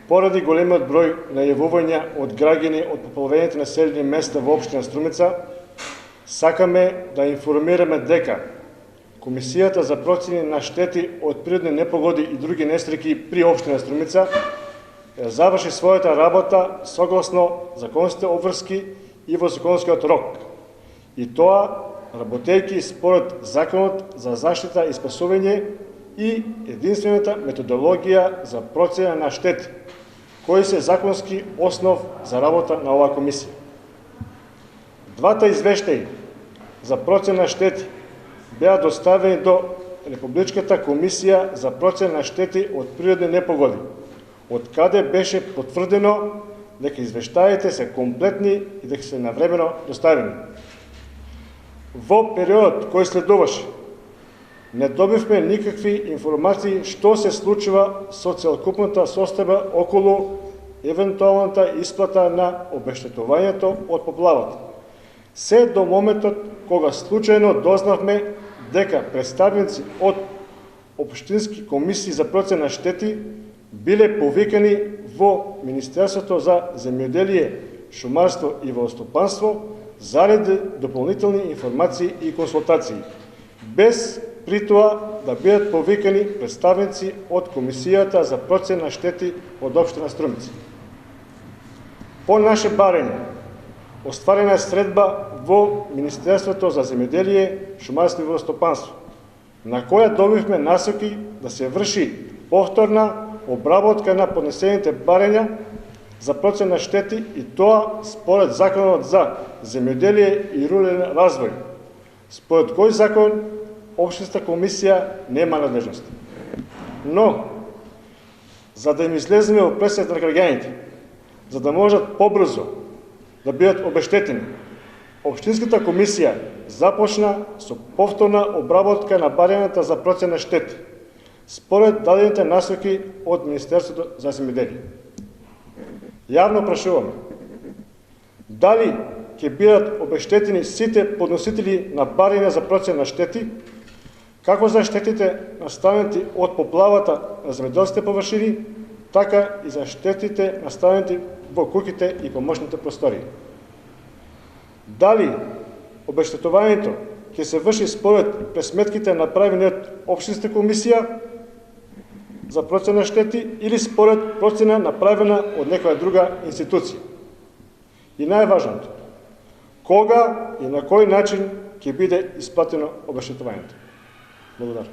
Поради големиот број најавувања од граѓани од пополнените населени места во општина Струмица, сакаме да информираме дека Комисијата за процени на штети од природни непогоди и други несреќи при општина Струмица заврши својата работа согласно законските обврски и во законскиот рок. И тоа работејќи според Законот за заштита и спасување и единствената методологија за процена на штети, кои се законски основ за работа на оваа комисија. Двата извештаи за процена на штети беа доставени до Републичката комисија за процена на штети од природни непогоди, од каде беше потврдено дека извештаите се комплетни и дека се навремено доставени. Во периодот кој следуваше, не добивме никакви информации што се случува со целокупната состојба околу евентуалната исплата на обештетувањето од поплавата. Се до моментот кога случајно дознавме дека представници од општински комисии за процена на штети биле повикани во Министерството за земјоделие, шумарство и водостопанство заради дополнителни информации и консултации, без при тоа да бидат повикани представници од Комисијата за процена на штети од општина Струмица. По наше барење, остварена е средба во Министерството за земјоделие, шумарство и водостопанство, на која добивме насоки да се врши повторна обработка на поднесените барења за процена на штети и тоа според Законот за земјоделие и рурален развој, според кој закон Општинска комисија нема надлежност. Но, за да им излеземе во пресвет на граѓаните, за да можат побрзо да бидат обештетени, Општинската комисија започна со повторна обработка на барењата за процена на штети, според дадените насоки од Министерството за земјоделие. Јавно прашуваме, дали ќе бидат обештетени сите подносители на барења за процена на штети, како за штетите настанети од поплавата на земјоделските површини, така и за штетите настанети во куќите и помошните простории. Дали обештетувањето ќе се врши според пресметките направени од Општинска комисија за процена на штети или според процена направена од некоја друга институција. И најважното, кога и на кој начин ќе биде исплатено обештетувањето. Благодарам.